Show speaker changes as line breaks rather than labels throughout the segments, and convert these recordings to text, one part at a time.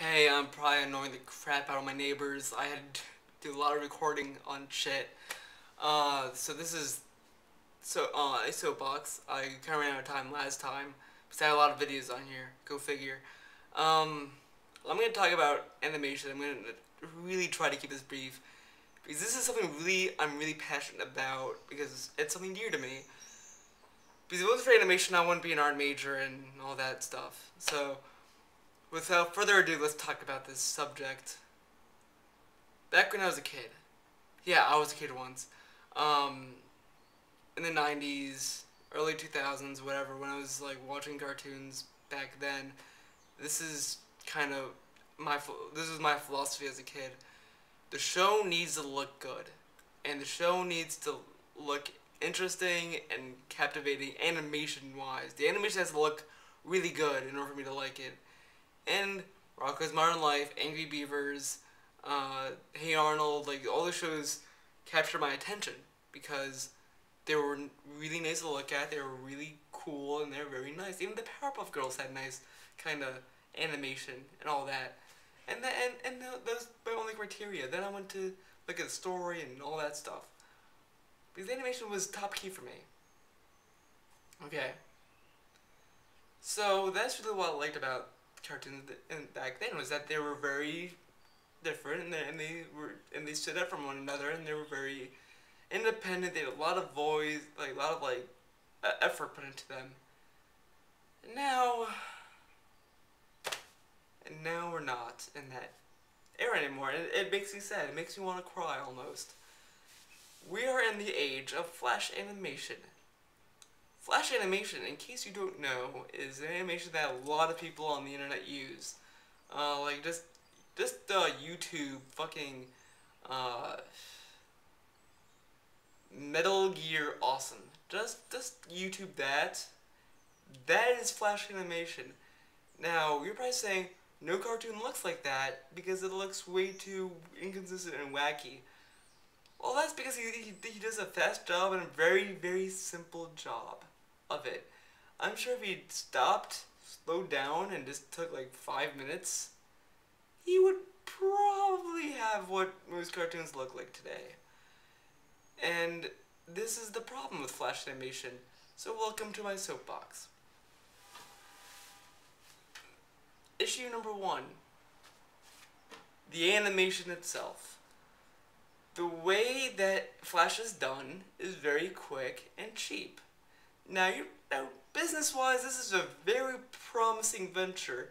Hey, I'm probably annoying the crap out of my neighbors. I had to do a lot of recording on shit. So this is a soapbox. I kind of ran out of time last time because I had a lot of videos on here. Go figure. I'm gonna talk about animation. I'm gonna really try to keep this brief because this is something I'm really passionate about because it's something dear to me. Because if it wasn't for animation, I wouldn't be an art major and all that stuff. So without further ado, let's talk about this subject. Back when I was a kid, yeah, I was a kid once, um, in the 90s, early 2000s, whatever, when I was like watching cartoons back then, this is kind of this is my philosophy as a kid. The show needs to look good, and the show needs to look interesting and captivating animation wise. The animation has to look really good in order for me to like it. And Rocko's Modern Life, Angry Beavers, Hey Arnold, like all the shows captured my attention because they were really nice to look at. They were really cool and they were very nice. Even the Powerpuff Girls had nice kind of animation and all that. And those my only criteria. Then I went to look at the story and all that stuff because the animation was top key for me. Okay, so that's really what I liked about cartoons back then was that they were very different and they stood out from one another and they were very independent. They had a lot of voice, like a lot of effort put into them. And now, we're not in that era anymore. It makes me sad. It makes me want to cry almost. We are in the age of Flash animation. Flash animation, in case you don't know, is an animation that a lot of people on the internet use. Like just YouTube fucking uh, Metal Gear Awesome. Just YouTube that. That is Flash animation. Now you're probably saying no cartoon looks like that because it looks way too inconsistent and wacky. Well, that's because he does a fast job and a very simple job of it. I'm sure if he stopped, slowed down, and just took like 5 minutes, he would probably have what most cartoons look like today. And this is the problem with Flash animation. So welcome to my soapbox. Issue number 1. The animation itself. The way that Flash is done is very quick and cheap. Now, business-wise, this is a very promising venture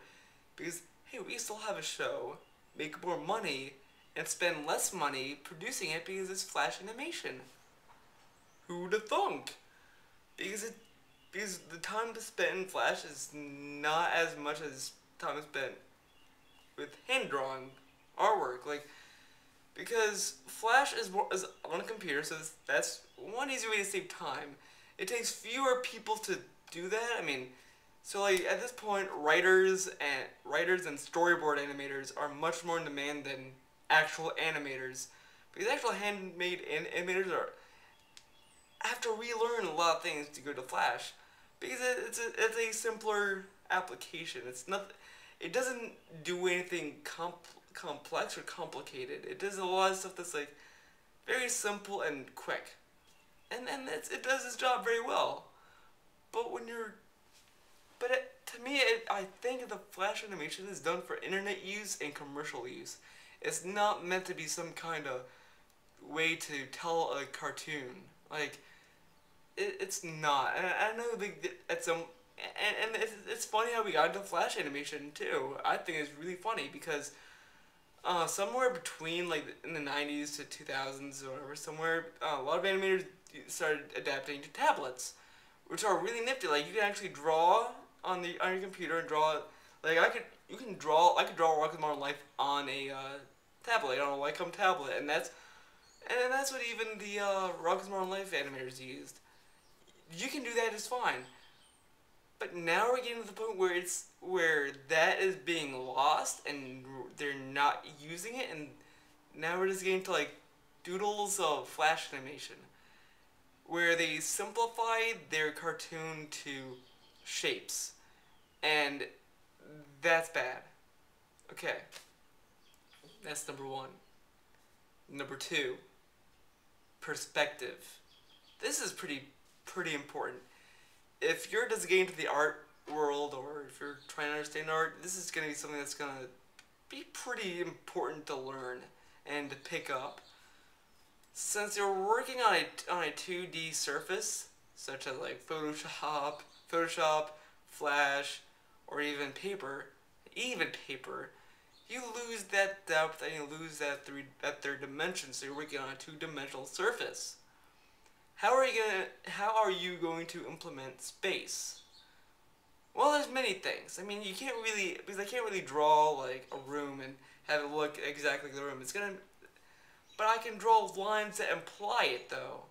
because, hey, we still have a show, make more money, and spend less money producing it because it's Flash animation. Who'd have thunk? Because the time to spend in Flash is not as much as time spent with hand-drawn artwork. Like, because Flash is on a computer, so that's one easy way to save time. It takes fewer people to do that. I mean, so like at this point, writers and storyboard animators are much more in demand than actual animators, because actual handmade animators have to relearn a lot of things to go to Flash, because it's a simpler application. It doesn't do anything complex or complicated. It does a lot of stuff that's like very simple and quick, and it does its job very well. But to me, I think the Flash animation is done for internet use and commercial use. It's not meant to be some kind of way to tell a cartoon. Like, it's not. And I know it's and it's funny how we got into Flash animation too. I think it's really funny because somewhere between like in the 90s to 2000s or whatever, somewhere a lot of animators started adapting to tablets, which are really nifty. Like you can actually draw on your computer and draw. Like I could draw Rocket Modern Life on a tablet, on a Wacom tablet, and that's what even the Rocket Modern Life animators used. You can do that just fine. But now we're getting to the point where that is being lost and they're not using it, and now we're just getting to like doodles of Flash animation, where they simplified their cartoon to shapes, and that's bad. Okay, that's number one. Number two, perspective. This is pretty important. If you're just getting into the art world, or if you're trying to understand art, this is going to be something that's going to be pretty important to learn and to pick up. Since you're working on a 2D surface, such as like Photoshop, Flash, or even paper, you lose that depth and you lose that third dimension. So you're working on a two-dimensional surface. How are you going to implement space? Well, there's many things. I mean, you can't really, because I can't really draw like a room and have it look exactly like the room. But I can draw lines that imply it though.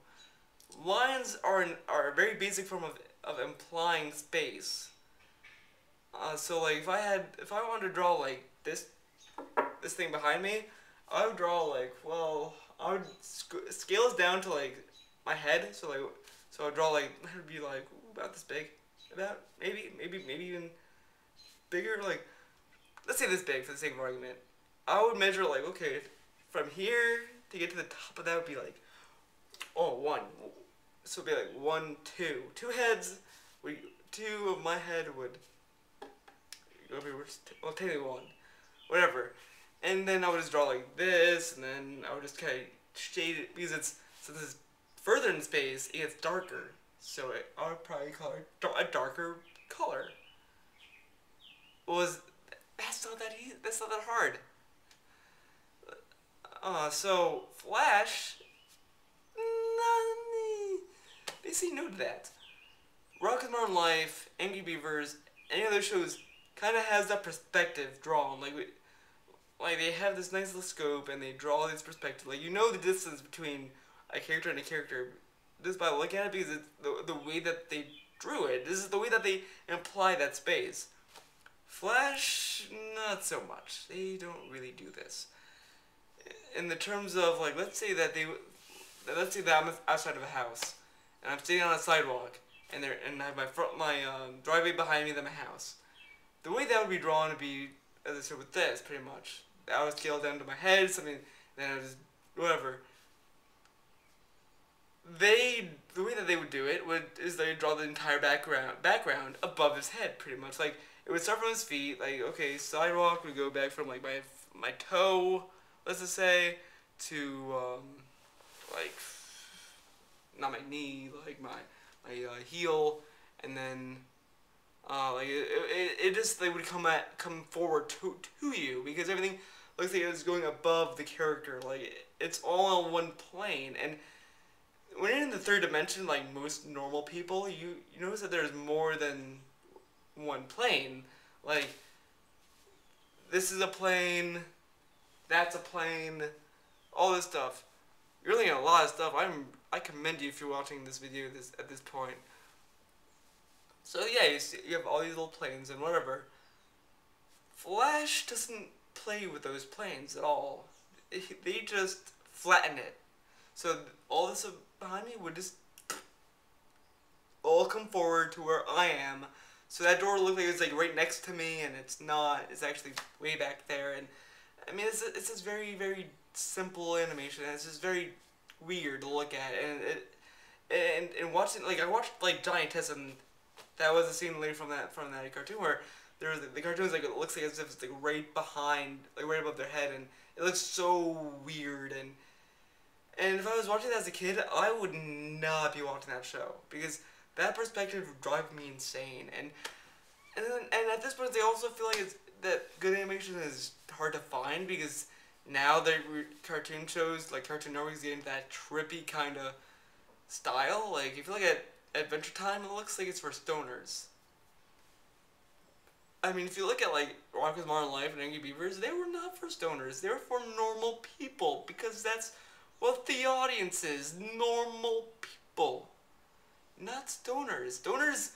Lines are a very basic form of implying space. So like if I wanted to draw like this thing behind me, I would draw like, well, I would scale this down to like my head. So I'd draw like, it would be like about this big, about maybe even bigger. Like, let's say this big for the sake of argument. I would measure like, okay, from here to get to the top of that would be like, oh, one. So it'd be like 1, 2. Two heads. Two of my head would. Well, technically one. Whatever. And then I would just draw like this, and then I would just kind of shade it because since it's further in space, it gets darker. So I would probably color a darker color. That's not that easy. That's not that hard. So Flash, they say no to that. Rocket Modern Life, Angry Beavers, any other shows kind of has that perspective drawn. Like they have this nice little scope and they draw this perspective. Like, you know the distance between a character and a character just by looking at it, because it's the way that they drew it. This is the way that they imply that space. Flash, not so much. They don't really do this. In the terms of, like, let's say that I'm outside of a house and I'm sitting on a sidewalk and I have my driveway behind me, then my house. The way that would be drawn would be, as I said, with this, pretty much. I would scale down to my head, something, then I would just, whatever. The way that they would do it is they would draw the entire background above his head, pretty much. Like, it would start from his feet, like, okay, sidewalk would go back from, like, my toe, let's just say, to, like, not my knee, like my heel, and then, like, it just, they would come forward to you, because everything looks like it's going above the character, like, it's all on one plane. And when you're in the third dimension, like most normal people, you notice that there's more than one plane. Like, this is a plane, that's a plane, all this stuff. You're looking at a lot of stuff. I commend you if you're watching this video at this point. So yeah, you have all these little planes and whatever. Flash doesn't play with those planes at all. They just flatten it. So all this behind me would just all come forward to where I am. So that door looked like it was like right next to me, and it's not. It's actually way back there. And I mean, it's this very, very simple animation, and it's just very weird to look at. And watching, like, I watched like Johnny Test, and that was a scene later from that cartoon where the cartoon's like, it looks like as if it's like right behind, like right above their head, and it looks so weird. And if I was watching that as a kid, I would not be watching that show, because that perspective would drive me insane. And at this point, they also feel like that good animation is hard to find, because now cartoon shows, like Cartoon Network's getting that trippy kind of style. Like, if you look at Adventure Time, it looks like it's for stoners. I mean, if you look at like Rocko's Modern Life and Angry Beavers, they were not for stoners. They were for normal people, because that's what the audience is. Normal people. Not stoners. Stoners,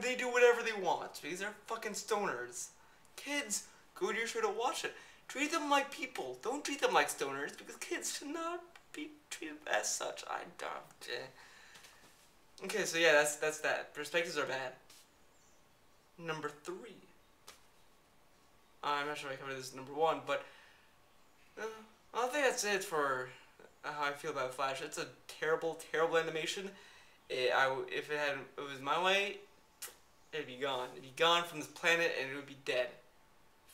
they do whatever they want, because they're fucking stoners. Kids, go to your show to watch it. Treat them like people. Don't treat them like stoners, because kids should not be treated as such. I don't. Okay, so yeah, that's that. Perspectives are bad. Number 3. I'm not sure I covered this number one, but uh, I think that's it for how I feel about Flash. It's a terrible, terrible animation. If it was my way, it'd be gone. It'd be gone from this planet, and it would be dead.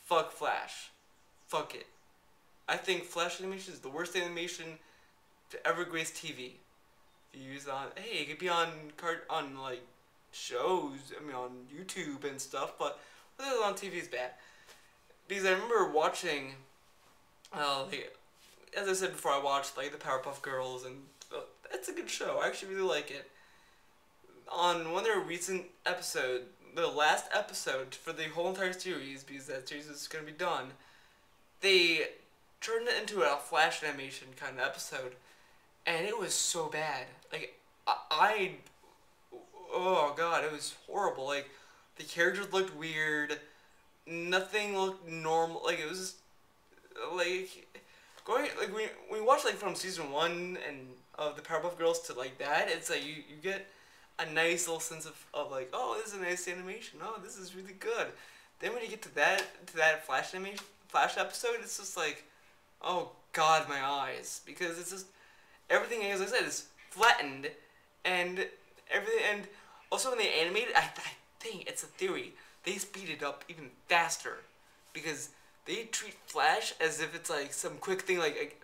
Fuck Flash. Fuck it. I think Flash animation is the worst animation to ever grace TV. If you use it on, hey, it could be on like shows. I mean, on YouTube and stuff, but whether it's on TV is bad. Because I remember watching, like, as I said before, I watched like the Powerpuff Girls, and it's a good show. I actually really like it. On one of their recent episodes, the last episode for the whole entire series, because that series is going to be done, they turned it into a Flash animation kind of episode, and it was so bad. Like, oh god, it was horrible. Like, the characters looked weird, nothing looked normal. Like, it was just, like, when we watch, like, from season 1 and of the Powerpuff Girls to, like, that, it's like, you get a nice little sense of like, oh, this is a nice animation, oh, this is really good. Then when you get to that Flash episode, it's just like, oh god, my eyes. Because it's just, everything, as I said, is flattened, and everything, and also when they animate it, I think, it's a theory, they speed it up even faster. Because they treat Flash as if it's like some quick thing, like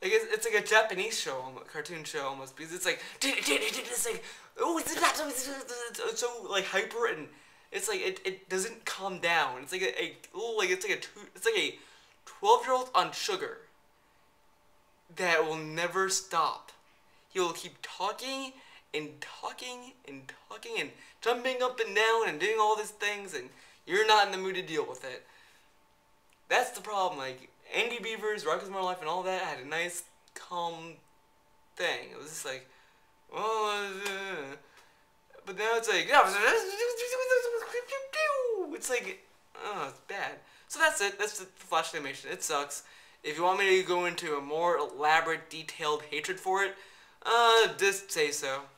it's like a Japanese show, cartoon show almost, because it's like, it's like, oh, it's so like hyper, and it's like it doesn't calm down. It's like it's like a 12-year-old on sugar that will never stop. He will keep talking and talking and talking and jumping up and down and doing all these things, and you're not in the mood to deal with it. That's the problem. Like, Andy Beaver's Rocket's More Life and all that had a nice, calm thing. It was just like, oh, but now it's like, it's like, oh, it's bad. So that's it. That's the Flash animation. It sucks. If you want me to go into a more elaborate, detailed hatred for it, just say so.